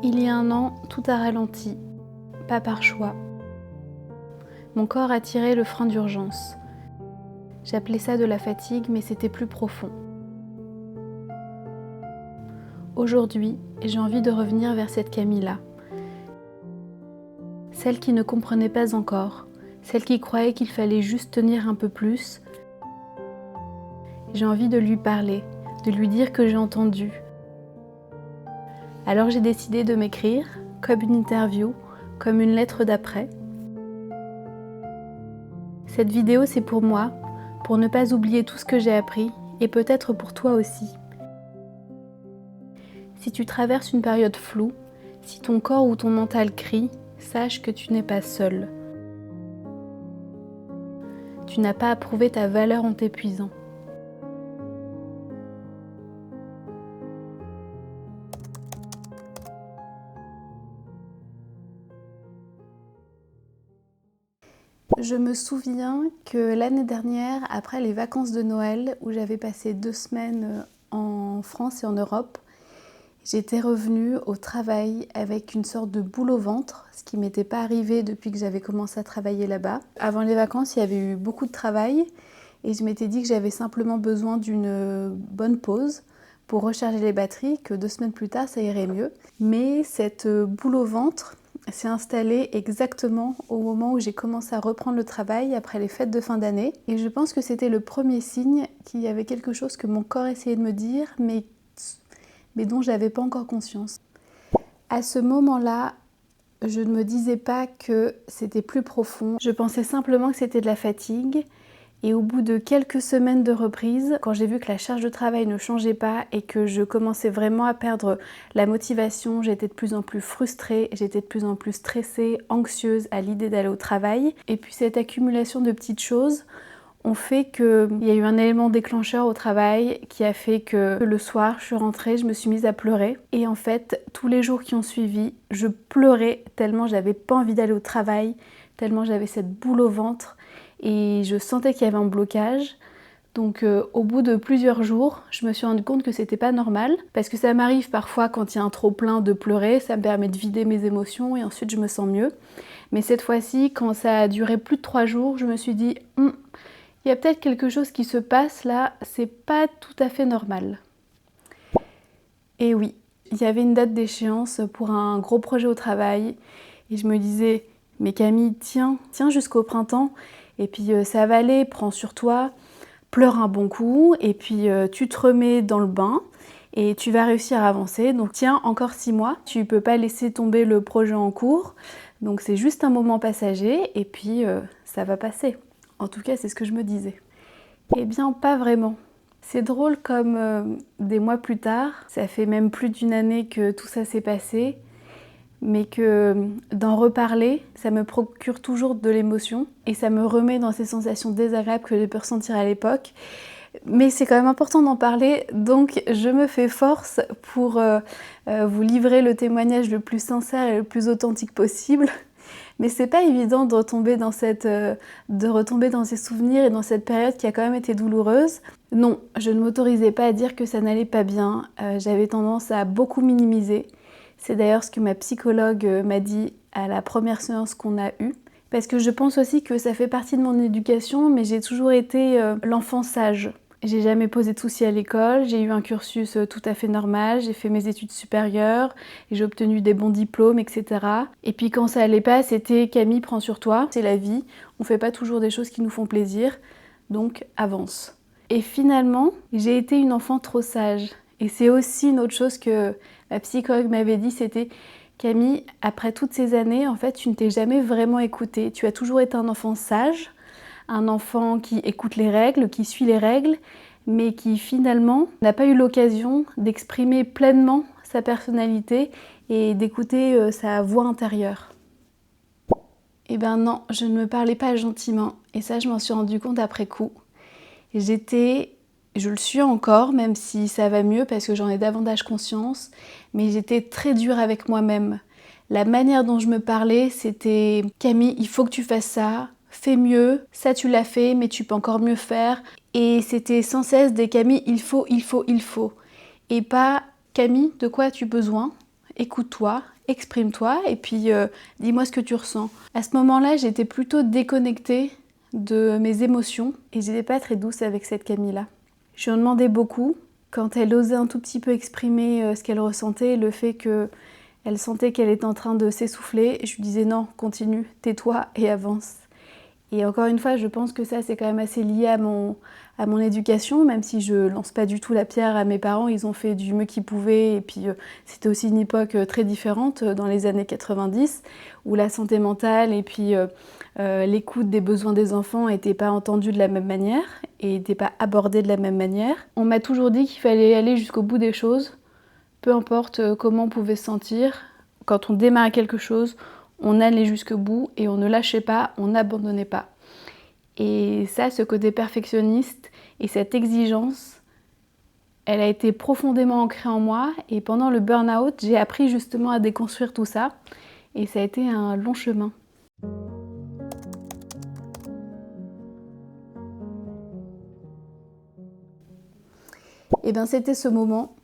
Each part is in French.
Il y a un an, tout a ralenti, pas par choix. Mon corps a tiré le frein d'urgence. J'appelais ça de la fatigue, mais c'était plus profond. Aujourd'hui, j'ai envie de revenir vers cette Camille-là. Celle qui ne comprenait pas encore, celle qui croyait qu'il fallait juste tenir un peu plus. J'ai envie de lui parler, de lui dire que j'ai entendu. Alors j'ai décidé de m'écrire, comme une interview, comme une lettre d'après. Cette vidéo, c'est pour moi, pour ne pas oublier tout ce que j'ai appris, et peut-être pour toi aussi. Si tu traverses une période floue, si ton corps ou ton mental crie, sache que tu n'es pas seul. Tu n'as pas à prouver ta valeur en t'épuisant. Je me souviens que l'année dernière, après les vacances de Noël, où j'avais passé 2 semaines en France et en Europe, j'étais revenue au travail avec une sorte de boule au ventre, ce qui ne m'était pas arrivé depuis que j'avais commencé à travailler là-bas. Avant les vacances, il y avait eu beaucoup de travail et je m'étais dit que j'avais simplement besoin d'une bonne pause pour recharger les batteries, que 2 semaines plus tard, ça irait mieux. Mais cette boule au ventre s'est installée exactement au moment où j'ai commencé à reprendre le travail après les fêtes de fin d'année. Et je pense que c'était le premier signe qu'il y avait quelque chose que mon corps essayait de me dire, mais dont je n'avais pas encore conscience. À ce moment-là, je ne me disais pas que c'était plus profond. Je pensais simplement que c'était de la fatigue. Et au bout de quelques semaines de reprise, quand j'ai vu que la charge de travail ne changeait pas et que je commençais vraiment à perdre la motivation, j'étais de plus en plus frustrée, j'étais de plus en plus stressée, anxieuse à l'idée d'aller au travail. Et puis cette accumulation de petites choses ont fait qu'il y a eu un élément déclencheur au travail qui a fait que le soir, je suis rentrée, je me suis mise à pleurer. Et en fait, tous les jours qui ont suivi, je pleurais tellement j'avais pas envie d'aller au travail, tellement j'avais cette boule au ventre. Et je sentais qu'il y avait un blocage. Donc au bout de plusieurs jours, je me suis rendu compte que c'était pas normal. Parce que ça m'arrive parfois quand il y a un trop-plein de pleurer, ça me permet de vider mes émotions et ensuite je me sens mieux. Mais cette fois-ci, quand ça a duré plus de 3 jours, je me suis dit il y a peut-être quelque chose qui se passe là, c'est pas tout à fait normal. Et oui, il y avait une date d'échéance pour un gros projet au travail. Et je me disais, mais Camille, tiens jusqu'au printemps. Et puis ça va aller, prends sur toi, pleure un bon coup, et puis tu te remets dans le bain, et tu vas réussir à avancer. Donc tiens, encore 6 mois, tu peux pas laisser tomber le projet en cours. Donc c'est juste un moment passager, et puis ça va passer. En tout cas, c'est ce que je me disais. Eh bien, pas vraiment. C'est drôle comme des mois plus tard, ça fait même plus d'1 année que tout ça s'est passé, mais que d'en reparler, ça me procure toujours de l'émotion et ça me remet dans ces sensations désagréables que j'ai pu ressentir à l'époque. Mais c'est quand même important d'en parler, donc je me fais force pour vous livrer le témoignage le plus sincère et le plus authentique possible. Mais c'est pas évident de retomber dans ces souvenirs et dans cette période qui a quand même été douloureuse. Non, je ne m'autorisais pas à dire que ça n'allait pas bien, j'avais tendance à beaucoup minimiser. C'est d'ailleurs ce que ma psychologue m'a dit à la première séance qu'on a eue. Parce que je pense aussi que ça fait partie de mon éducation, mais j'ai toujours été l'enfant sage. J'ai jamais posé de soucis à l'école, j'ai eu un cursus tout à fait normal, j'ai fait mes études supérieures, j'ai obtenu des bons diplômes, etc. Et puis quand ça allait pas, c'était Camille, prends sur toi, c'est la vie, on fait pas toujours des choses qui nous font plaisir, donc avance. Et finalement, j'ai été une enfant trop sage. Et c'est aussi une autre chose que ma psychologue m'avait dit, c'était Camille, après toutes ces années, en fait, tu ne t'es jamais vraiment écoutée. Tu as toujours été un enfant sage, un enfant qui écoute les règles, qui suit les règles, mais qui finalement n'a pas eu l'occasion d'exprimer pleinement sa personnalité et d'écouter sa voix intérieure. Eh ben non, je ne me parlais pas gentiment, et ça je m'en suis rendu compte après coup. Je le suis encore, même si ça va mieux parce que j'en ai davantage conscience, mais j'étais très dure avec moi-même. La manière dont je me parlais, c'était « Camille, il faut que tu fasses ça, fais mieux, ça tu l'as fait, mais tu peux encore mieux faire. » Et c'était sans cesse des « Camille, il faut. » Et pas « Camille, de quoi as-tu besoin ?» écoute-toi, exprime-toi et puis dis-moi ce que tu ressens. À ce moment-là, j'étais plutôt déconnectée de mes émotions et j'étais pas très douce avec cette Camille-là. Je lui en demandais beaucoup. Quand elle osait un tout petit peu exprimer ce qu'elle ressentait, le fait qu'elle sentait qu'elle était en train de s'essouffler, je lui disais non, continue, tais-toi et avance. Et encore une fois, je pense que ça c'est quand même assez lié à mon éducation, même si je lance pas du tout la pierre à mes parents, ils ont fait du mieux qu'ils pouvaient et puis c'était aussi une époque très différente dans les années 90 où la santé mentale et puis l'écoute des besoins des enfants n'était pas entendue de la même manière et n'était pas abordée de la même manière. On m'a toujours dit qu'il fallait aller jusqu'au bout des choses, peu importe comment on pouvait se sentir. Quand on démarrait quelque chose, on allait jusqu'au bout et on ne lâchait pas, on n'abandonnait pas. Et ça, ce côté perfectionniste et cette exigence, elle a été profondément ancrée en moi. Et pendant le burn-out, j'ai appris justement à déconstruire tout ça. Et ça a été un long chemin. Et bien c'était ce moment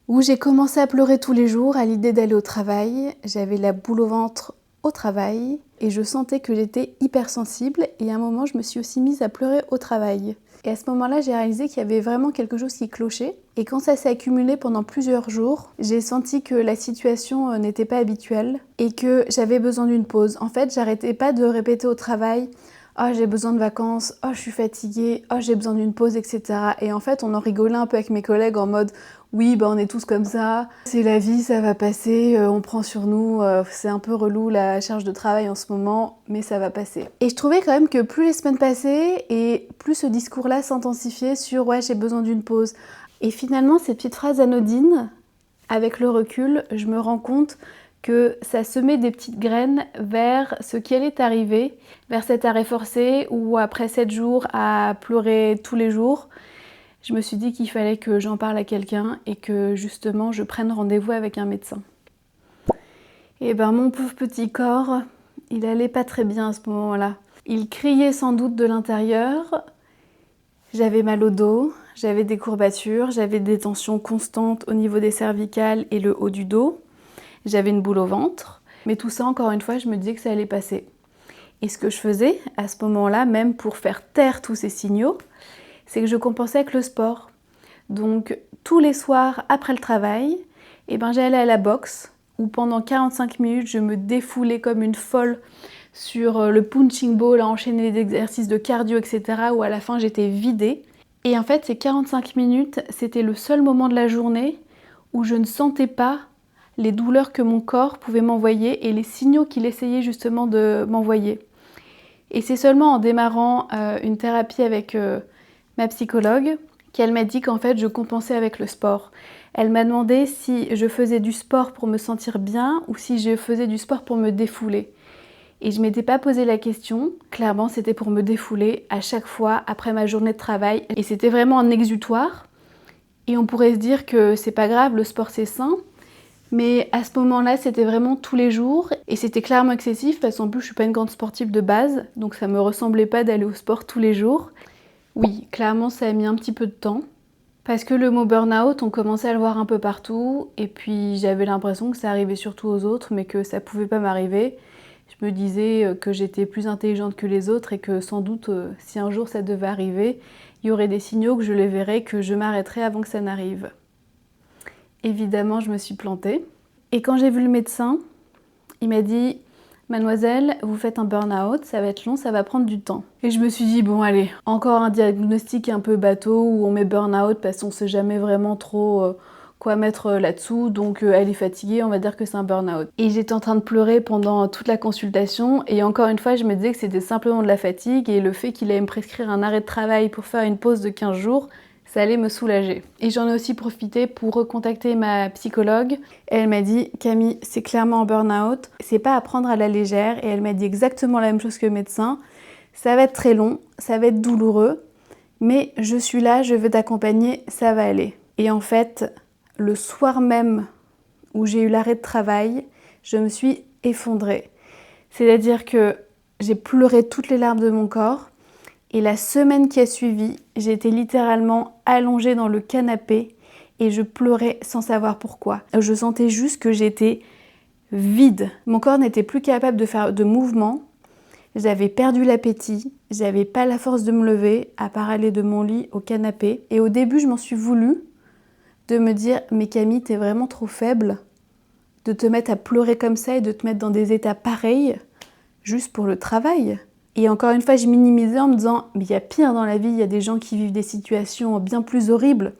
où j'ai commencé à pleurer tous les jours à l'idée d'aller au travail. J'avais la boule au ventre au travail et je sentais que j'étais hypersensible et à un moment je me suis aussi mise à pleurer au travail. Et à ce moment-là, j'ai réalisé qu'il y avait vraiment quelque chose qui clochait. Et quand ça s'est accumulé pendant plusieurs jours, j'ai senti que la situation n'était pas habituelle et que j'avais besoin d'une pause. En fait, j'arrêtais pas de répéter au travail « Oh, j'ai besoin de vacances, oh, je suis fatiguée, oh, j'ai besoin d'une pause, etc. » Et en fait, on en rigolait un peu avec mes collègues en mode « Oui, on est tous comme ça, c'est la vie, ça va passer, on prend sur nous, c'est un peu relou la charge de travail en ce moment, mais ça va passer. » Et je trouvais quand même que plus les semaines passaient et plus ce discours-là s'intensifiait sur « Ouais, j'ai besoin d'une pause. » Et finalement, ces petites phrases anodines, avec le recul, je me rends compte que ça semait des petites graines vers ce qui allait arriver, vers cet arrêt forcé où après 7 jours à pleurer tous les jours, je me suis dit qu'il fallait que j'en parle à quelqu'un et que justement je prenne rendez-vous avec un médecin. Et ben mon pauvre petit corps, il allait pas très bien à ce moment-là. Il criait sans doute de l'intérieur, j'avais mal au dos, j'avais des courbatures, j'avais des tensions constantes au niveau des cervicales et le haut du dos. J'avais une boule au ventre, mais tout ça, encore une fois, je me disais que ça allait passer. Et ce que je faisais à ce moment-là, même pour faire taire tous ces signaux, c'est que je compensais avec le sport. Donc, tous les soirs, après le travail, j'allais à la boxe, où pendant 45 minutes, je me défoulais comme une folle sur le punching ball, à enchaîner les exercices de cardio, etc., où à la fin, j'étais vidée. Et en fait, ces 45 minutes, c'était le seul moment de la journée où je ne sentais pas les douleurs que mon corps pouvait m'envoyer et les signaux qu'il essayait justement de m'envoyer. Et c'est seulement en démarrant une thérapie avec ma psychologue qu'elle m'a dit qu'en fait je compensais avec le sport. Elle m'a demandé si je faisais du sport pour me sentir bien ou si je faisais du sport pour me défouler. Et je ne m'étais pas posé la question, clairement c'était pour me défouler à chaque fois après ma journée de travail. Et c'était vraiment un exutoire. Et on pourrait se dire que c'est pas grave, le sport c'est sain. Mais à ce moment-là, c'était vraiment tous les jours et c'était clairement excessif parce qu'en plus, je suis pas une grande sportive de base, donc ça me ressemblait pas d'aller au sport tous les jours. Oui, clairement, ça a mis un petit peu de temps parce que le mot burn-out, on commençait à le voir un peu partout et puis j'avais l'impression que ça arrivait surtout aux autres, mais que ça pouvait pas m'arriver. Je me disais que j'étais plus intelligente que les autres et que sans doute, si un jour ça devait arriver, il y aurait des signaux que je les verrais, que je m'arrêterais avant que ça n'arrive. Évidemment, je me suis plantée. Et quand j'ai vu le médecin, il m'a dit « Mademoiselle, vous faites un burn-out, ça va être long, ça va prendre du temps. » Et je me suis dit « Bon, allez, encore un diagnostic un peu bateau où on met burn-out parce qu'on sait jamais vraiment trop quoi mettre là-dessous. Donc, elle est fatiguée, on va dire que c'est un burn-out. » Et j'étais en train de pleurer pendant toute la consultation. Et encore une fois, je me disais que c'était simplement de la fatigue et le fait qu'il allait me prescrire un arrêt de travail pour faire une pause de 15 jours, ça allait me soulager. Et j'en ai aussi profité pour recontacter ma psychologue. Elle m'a dit « Camille, c'est clairement un burn-out, c'est pas à prendre à la légère. » Et elle m'a dit exactement la même chose que le médecin. Ça va être très long, ça va être douloureux, mais je suis là, je veux t'accompagner, ça va aller. Et en fait, le soir même où j'ai eu l'arrêt de travail, je me suis effondrée. C'est-à-dire que j'ai pleuré toutes les larmes de mon corps. Et la semaine qui a suivi, j'ai été littéralement allongée dans le canapé et je pleurais sans savoir pourquoi. Je sentais juste que j'étais vide. Mon corps n'était plus capable de faire de mouvements. J'avais perdu l'appétit, j'avais pas la force de me lever, à part aller de mon lit au canapé. Et au début, je m'en suis voulu de me dire « Mais Camille, t'es vraiment trop faible de te mettre à pleurer comme ça et de te mettre dans des états pareils juste pour le travail. » Et encore une fois, je minimisais en me disant « Mais il y a pire dans la vie, il y a des gens qui vivent des situations bien plus horribles.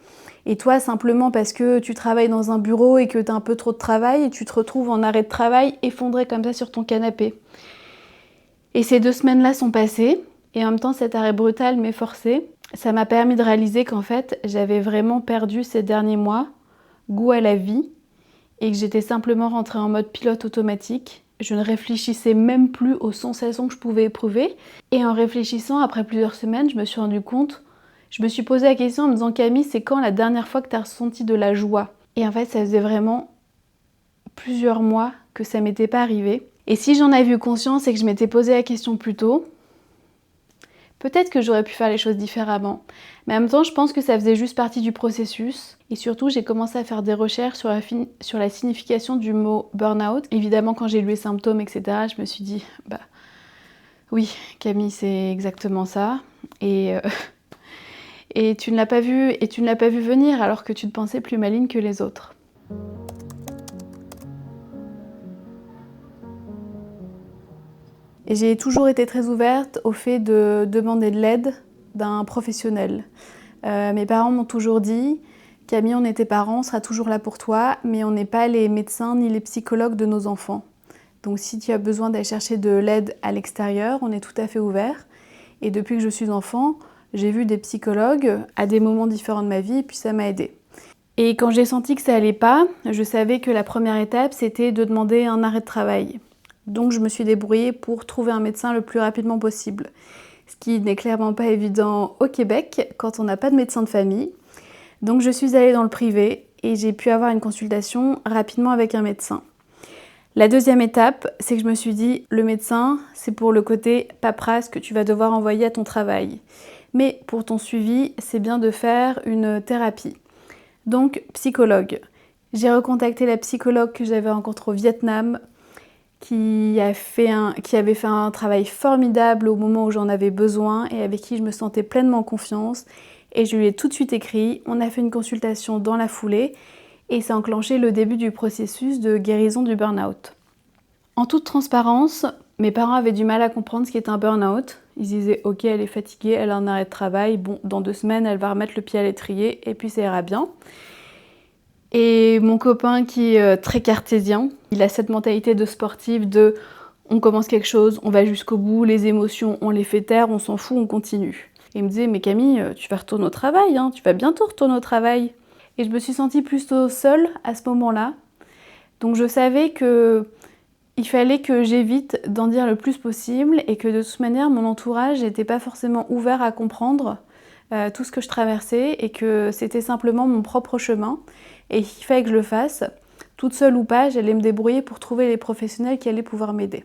Et toi, simplement parce que tu travailles dans un bureau et que tu as un peu trop de travail, et tu te retrouves en arrêt de travail, effondré comme ça sur ton canapé. » Et ces 2 semaines-là sont passées, et en même temps, cet arrêt brutal m'est forcé. Ça m'a permis de réaliser qu'en fait, j'avais vraiment perdu ces derniers mois goût à la vie, et que j'étais simplement rentrée en mode pilote automatique. Je ne réfléchissais même plus aux sensations que je pouvais éprouver. Et en réfléchissant, après plusieurs semaines, je me suis rendu compte, je me suis posé la question en me disant « Camille, c'est quand la dernière fois que tu as ressenti de la joie ?» Et en fait, ça faisait vraiment plusieurs mois que ça m'était pas arrivé. Et si j'en avais eu conscience et que je m'étais posé la question plus tôt, peut-être que j'aurais pu faire les choses différemment. Mais en même temps, je pense que ça faisait juste partie du processus. Et surtout, j'ai commencé à faire des recherches sur la signification du mot burn-out. Évidemment, quand j'ai lu les symptômes, etc., je me suis dit, bah oui, Camille, c'est exactement ça. Et tu ne l'as pas vu, et tu ne l'as pas vu venir alors que tu te pensais plus maligne que les autres. Et j'ai toujours été très ouverte au fait de demander de l'aide d'un professionnel. Mes parents m'ont toujours dit « Camille, on est tes parents, on sera toujours là pour toi, mais on n'est pas les médecins ni les psychologues de nos enfants. Donc si tu as besoin d'aller chercher de l'aide à l'extérieur, on est tout à fait ouvert. » Et depuis que je suis enfant, j'ai vu des psychologues à des moments différents de ma vie et puis ça m'a aidée. Et quand j'ai senti que ça allait pas, je savais que la première étape, c'était de demander un arrêt de travail. Donc je me suis débrouillée pour trouver un médecin le plus rapidement possible. Ce qui n'est clairement pas évident au Québec quand on n'a pas de médecin de famille. Donc je suis allée dans le privé et j'ai pu avoir une consultation rapidement avec un médecin. La deuxième étape, c'est que je me suis dit, le médecin, c'est pour le côté paperasse que tu vas devoir envoyer à ton travail. Mais pour ton suivi, c'est bien de faire une thérapie. Donc psychologue. J'ai recontacté la psychologue que j'avais rencontrée au Vietnam, qui avait fait un travail formidable au moment où j'en avais besoin et avec qui je me sentais pleinement confiance. Et je lui ai tout de suite écrit, on a fait une consultation dans la foulée et ça a enclenché le début du processus de guérison du burn-out. En toute transparence, mes parents avaient du mal à comprendre ce qu'est un burn-out. Ils disaient « Ok, elle est fatiguée, elle a un arrêt de travail, bon, dans 2 semaines, elle va remettre le pied à l'étrier et puis ça ira bien. » Et mon copain qui est très cartésien, il a cette mentalité de sportif de on commence quelque chose, on va jusqu'au bout, les émotions, on les fait taire, on s'en fout, on continue. Et il me disait, mais Camille, tu vas retourner au travail, hein, tu vas bientôt retourner au travail. Et je me suis sentie plutôt seule à ce moment-là. Donc je savais qu'il fallait que j'évite d'en dire le plus possible et que de toute manière, mon entourage n'était pas forcément ouvert à comprendre tout ce que je traversais et que c'était simplement mon propre chemin et qu'il fallait que je le fasse. Toute seule ou pas, j'allais me débrouiller pour trouver les professionnels qui allaient pouvoir m'aider.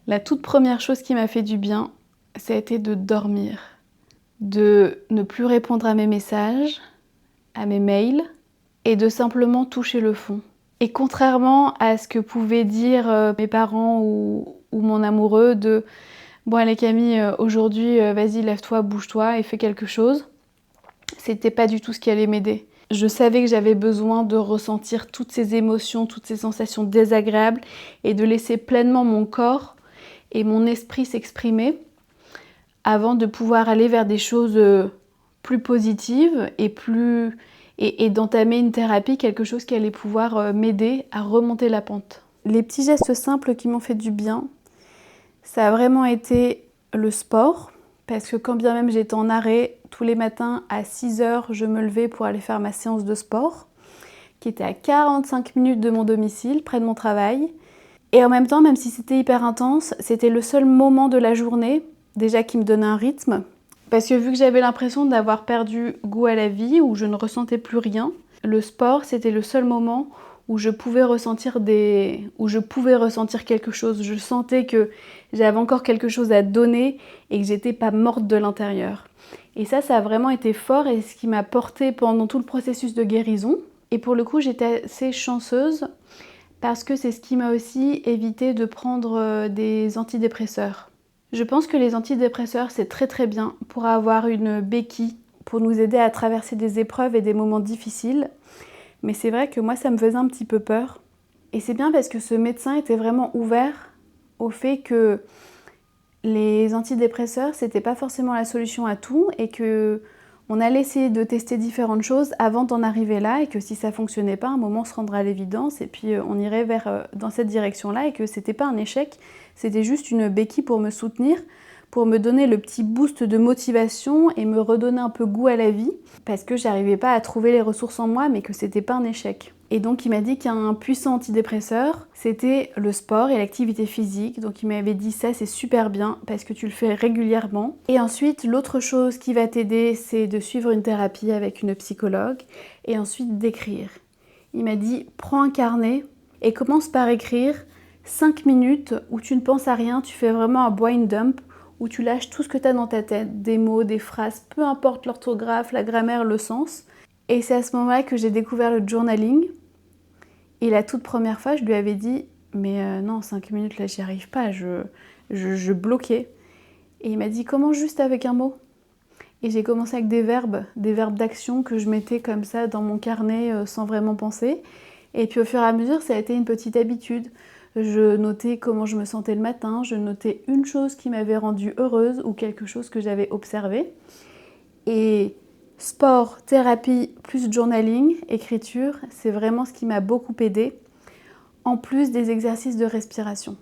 La toute première chose qui m'a fait du bien, ça a été de dormir, de ne plus répondre à mes messages, à mes mails et de simplement toucher le fond. Et contrairement à ce que pouvaient dire mes parents ou mon amoureux de « Bon allez Camille, aujourd'hui vas-y lève-toi, bouge-toi et fais quelque chose », c'était pas du tout ce qui allait m'aider. Je savais que j'avais besoin de ressentir toutes ces émotions, toutes ces sensations désagréables et de laisser pleinement mon corps et mon esprit s'exprimer avant de pouvoir aller vers des choses plus positives et d'entamer une thérapie, quelque chose qui allait pouvoir m'aider à remonter la pente. Les petits gestes simples qui m'ont fait du bien, ça a vraiment été le sport, parce que quand bien même j'étais en arrêt, tous les matins à 6h, je me levais pour aller faire ma séance de sport, qui était à 45 minutes de mon domicile, près de mon travail. Et en même temps, même si c'était hyper intense, c'était le seul moment de la journée, déjà qui me donnait un rythme. Parce que vu que j'avais l'impression d'avoir perdu goût à la vie, où je ne ressentais plus rien, le sport, c'était le seul moment où je pouvais ressentir quelque chose. Je sentais que j'avais encore quelque chose à donner et que j'étais pas morte de l'intérieur. Et ça a vraiment été fort et ce qui m'a portée pendant tout le processus de guérison. Et pour le coup, j'étais assez chanceuse parce que c'est ce qui m'a aussi évité de prendre des antidépresseurs. Je pense que les antidépresseurs, c'est très très bien pour avoir une béquille, pour nous aider à traverser des épreuves et des moments difficiles. Mais c'est vrai que moi, ça me faisait un petit peu peur. Et c'est bien parce que ce médecin était vraiment ouvert au fait que les antidépresseurs, c'était pas forcément la solution à tout et que on allait essayer de tester différentes choses avant d'en arriver là et que si ça fonctionnait pas, à un moment on se rendra à l'évidence et puis on irait dans cette direction-là et que c'était pas un échec, c'était juste une béquille pour me soutenir, pour me donner le petit boost de motivation et me redonner un peu goût à la vie parce que j'arrivais pas à trouver les ressources en moi mais que c'était pas un échec. Et donc il m'a dit qu'un puissant antidépresseur, c'était le sport et l'activité physique. Donc il m'avait dit ça c'est super bien parce que tu le fais régulièrement. Et ensuite l'autre chose qui va t'aider c'est de suivre une thérapie avec une psychologue et ensuite d'écrire. Il m'a dit prends un carnet et commence par écrire 5 minutes où tu ne penses à rien, tu fais vraiment un brain dump où tu lâches tout ce que tu as dans ta tête, des mots, des phrases, peu importe l'orthographe, la grammaire, le sens. Et c'est à ce moment-là que j'ai découvert le journaling. Et la toute première fois, je lui avais dit « Mais non, 5 minutes, là, j'y arrive pas, je bloquais. » Et il m'a dit « Comment juste avec un mot ?» Et j'ai commencé avec des verbes d'action que je mettais comme ça dans mon carnet sans vraiment penser. Et puis au fur et à mesure, ça a été une petite habitude. Je notais comment je me sentais le matin, je notais une chose qui m'avait rendue heureuse ou quelque chose que j'avais observé. Et sport, thérapie, plus journaling, écriture, c'est vraiment ce qui m'a beaucoup aidée, en plus des exercices de respiration.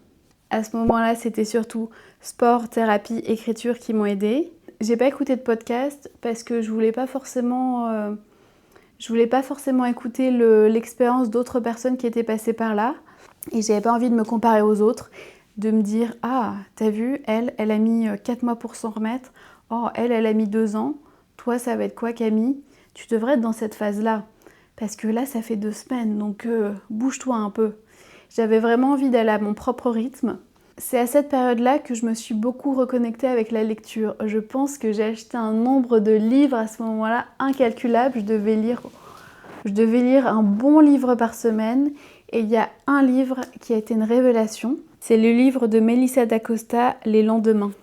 À ce moment-là, c'était surtout sport, thérapie, écriture qui m'ont aidée. J'ai pas écouté de podcast parce que je voulais pas forcément écouter l'expérience d'autres personnes qui étaient passées par là. Et j'avais pas envie de me comparer aux autres, de me dire « Ah, t'as vu, elle a mis 4 mois pour s'en remettre. Oh, elle a mis 2 ans. Toi, ça va être quoi, Camille? Tu devrais être dans cette phase-là. Parce que là, ça fait 2 semaines, donc bouge-toi un peu. » J'avais vraiment envie d'aller à mon propre rythme. C'est à cette période-là que je me suis beaucoup reconnectée avec la lecture. Je pense que j'ai acheté un nombre de livres à ce moment-là incalculable. Je devais lire un bon livre par semaine. Et il y a un livre qui a été une révélation. C'est le livre de Melissa d'Acosta, Les lendemains.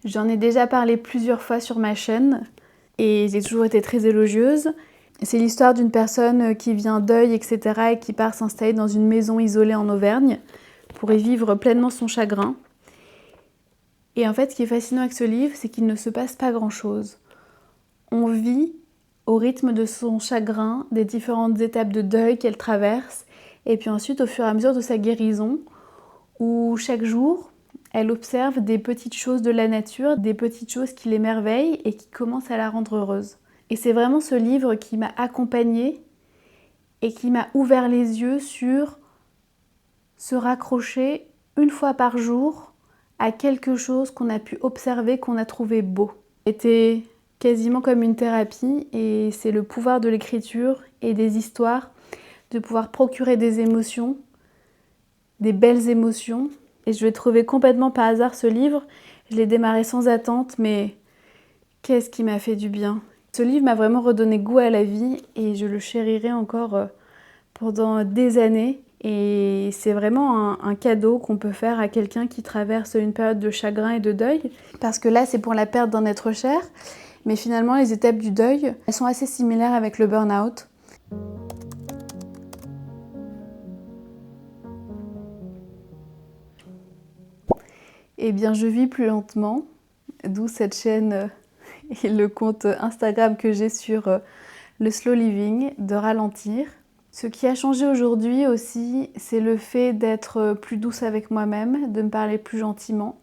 J'en ai déjà parlé plusieurs fois sur ma chaîne et j'ai toujours été très élogieuse. C'est l'histoire d'une personne qui vit un deuil, etc. et qui part s'installer dans une maison isolée en Auvergne pour y vivre pleinement son chagrin. Et en fait, ce qui est fascinant avec ce livre, c'est qu'il ne se passe pas grand-chose. On vit au rythme de son chagrin, des différentes étapes de deuil qu'elle traverse, et puis ensuite au fur et à mesure de sa guérison, où chaque jour, elle observe des petites choses de la nature, des petites choses qui l'émerveillent et qui commencent à la rendre heureuse. Et c'est vraiment ce livre qui m'a accompagnée et qui m'a ouvert les yeux sur se raccrocher une fois par jour à quelque chose qu'on a pu observer, qu'on a trouvé beau. C'était quasiment comme une thérapie et c'est le pouvoir de l'écriture et des histoires de pouvoir procurer des émotions, des belles émotions. Et je l'ai trouvé complètement par hasard ce livre. Je l'ai démarré sans attente, mais qu'est-ce qui m'a fait du bien. Ce livre m'a vraiment redonné goût à la vie et je le chérirai encore pendant des années. Et c'est vraiment un cadeau qu'on peut faire à quelqu'un qui traverse une période de chagrin et de deuil. Parce que là, c'est pour la perte d'un être cher. Mais finalement, les étapes du deuil, elles sont assez similaires avec le burn-out. Eh bien, je vis plus lentement, d'où cette chaîne et le compte Instagram que j'ai sur le slow living, de ralentir. Ce qui a changé aujourd'hui aussi, c'est le fait d'être plus douce avec moi-même, de me parler plus gentiment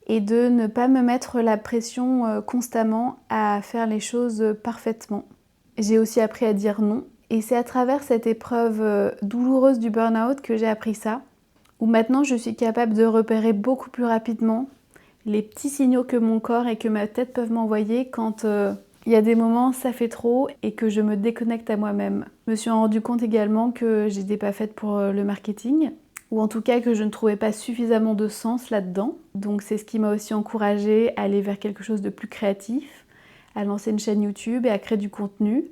et de ne pas me mettre la pression constamment à faire les choses parfaitement. J'ai aussi appris à dire non et c'est à travers cette épreuve douloureuse du burn-out que j'ai appris ça, où maintenant je suis capable de repérer beaucoup plus rapidement les petits signaux que mon corps et que ma tête peuvent m'envoyer quand Il y a des moments, ça fait trop et que je me déconnecte à moi-même. Je me suis rendu compte également que j'étais pas faite pour le marketing, ou en tout cas que je ne trouvais pas suffisamment de sens là-dedans. Donc c'est ce qui m'a aussi encouragée à aller vers quelque chose de plus créatif, à lancer une chaîne YouTube et à créer du contenu.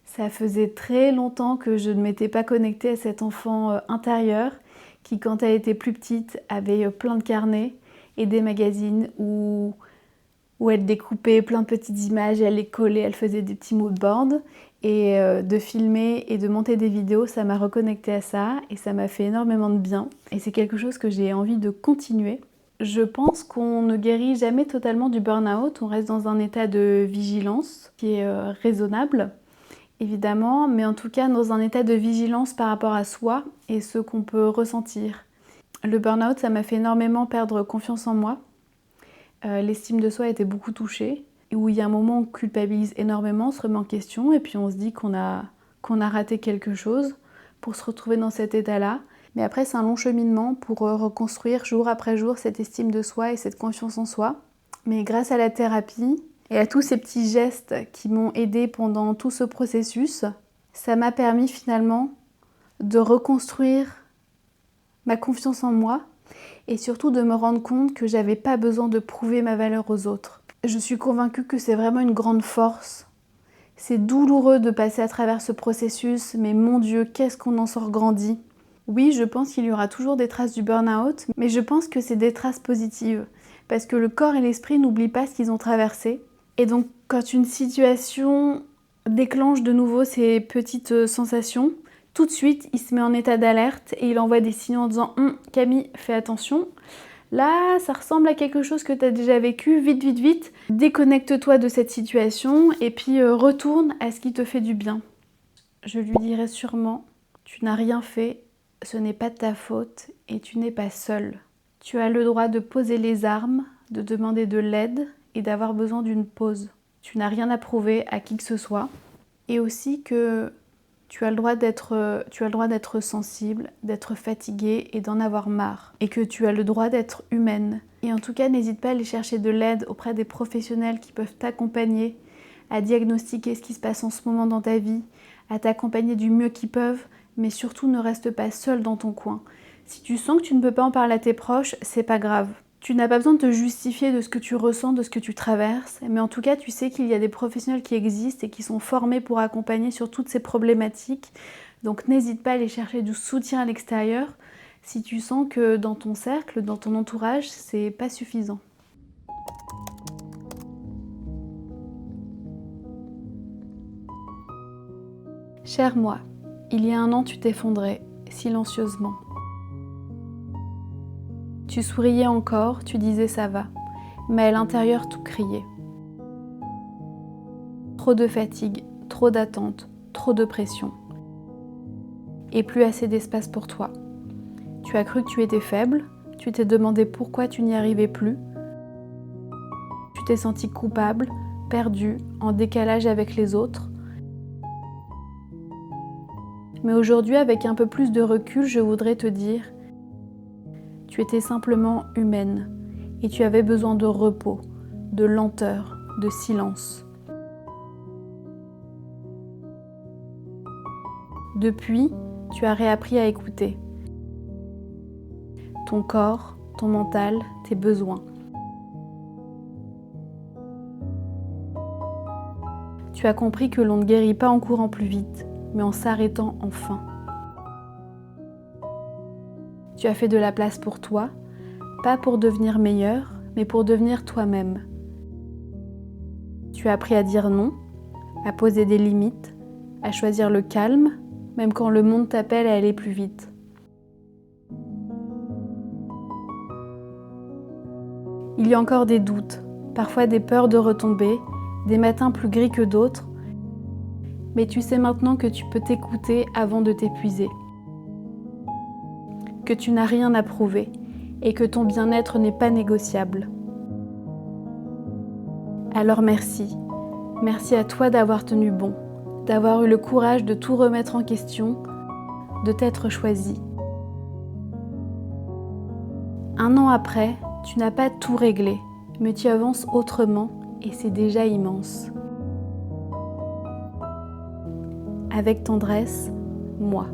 Ça faisait très longtemps que je ne m'étais pas connectée à cet enfant intérieur qui, quand elle était plus petite, avait plein de carnets et des magazines où elle découpait plein de petites images et elle les collait, elle faisait des petits mood boards. Et de filmer et de monter des vidéos, ça m'a reconnectée à ça et ça m'a fait énormément de bien. Et c'est quelque chose que j'ai envie de continuer. Je pense qu'on ne guérit jamais totalement du burn-out, on reste dans un état de vigilance qui est raisonnable, évidemment, mais en tout cas dans un état de vigilance par rapport à soi et ce qu'on peut ressentir. Le burn-out, ça m'a fait énormément perdre confiance en moi. L'estime de soi était beaucoup touchée, où il y a un moment où on culpabilise énormément, on se remet en question et puis on se dit qu'on a raté quelque chose pour se retrouver dans cet état-là. Mais après, c'est un long cheminement pour reconstruire jour après jour cette estime de soi et cette confiance en soi. Mais grâce à la thérapie et à tous ces petits gestes qui m'ont aidée pendant tout ce processus, ça m'a permis finalement de reconstruire ma confiance en moi et surtout de me rendre compte que j'avais pas besoin de prouver ma valeur aux autres. Je suis convaincue que c'est vraiment une grande force. C'est douloureux de passer à travers ce processus, mais mon Dieu, qu'est-ce qu'on en sort grandi. Oui, je pense qu'il y aura toujours des traces du burn-out, mais je pense que c'est des traces positives, parce que le corps et l'esprit n'oublient pas ce qu'ils ont traversé. Et donc, quand une situation déclenche de nouveau ces petites sensations, tout de suite, il se met en état d'alerte et il envoie des signaux en disant « Camille, fais attention ». Là, ça ressemble à quelque chose que tu as déjà vécu, vite, vite, vite. Déconnecte-toi de cette situation et puis retourne à ce qui te fait du bien. Je lui dirai sûrement, tu n'as rien fait, ce n'est pas de ta faute et tu n'es pas seule. Tu as le droit de poser les armes, de demander de l'aide et d'avoir besoin d'une pause. Tu n'as rien à prouver à qui que ce soit. Et aussi que tu as le droit d'être sensible, d'être fatiguée et d'en avoir marre. Et que tu as le droit d'être humaine. Et en tout cas, n'hésite pas à aller chercher de l'aide auprès des professionnels qui peuvent t'accompagner à diagnostiquer ce qui se passe en ce moment dans ta vie, à t'accompagner du mieux qu'ils peuvent, mais surtout ne reste pas seule dans ton coin. Si tu sens que tu ne peux pas en parler à tes proches, c'est pas grave. Tu n'as pas besoin de te justifier de ce que tu ressens, de ce que tu traverses, mais en tout cas, tu sais qu'il y a des professionnels qui existent et qui sont formés pour accompagner sur toutes ces problématiques. Donc n'hésite pas à aller chercher du soutien à l'extérieur si tu sens que dans ton cercle, dans ton entourage, c'est pas suffisant. Cher moi, il y a un an, tu t'effondrais, silencieusement. Tu souriais encore, tu disais ça va, mais à l'intérieur tout criait. Trop de fatigue, trop d'attente, trop de pression. Et plus assez d'espace pour toi. Tu as cru que tu étais faible, tu t'es demandé pourquoi tu n'y arrivais plus. Tu t'es senti coupable, perdu, en décalage avec les autres. Mais aujourd'hui, avec un peu plus de recul, je voudrais te dire tu étais simplement humaine et tu avais besoin de repos, de lenteur, de silence. Depuis, tu as réappris à écouter ton corps, ton mental, tes besoins. Tu as compris que l'on ne guérit pas en courant plus vite, mais en s'arrêtant enfin. Tu as fait de la place pour toi, pas pour devenir meilleur, mais pour devenir toi-même. Tu as appris à dire non, à poser des limites, à choisir le calme, même quand le monde t'appelle à aller plus vite. Il y a encore des doutes, parfois des peurs de retomber, des matins plus gris que d'autres, mais tu sais maintenant que tu peux t'écouter avant de t'épuiser. Que tu n'as rien à prouver et que ton bien-être n'est pas négociable. Alors merci. Merci à toi d'avoir tenu bon, d'avoir eu le courage de tout remettre en question, de t'être choisi. Un an après, tu n'as pas tout réglé, mais tu avances autrement et c'est déjà immense. avec tendresse, moi.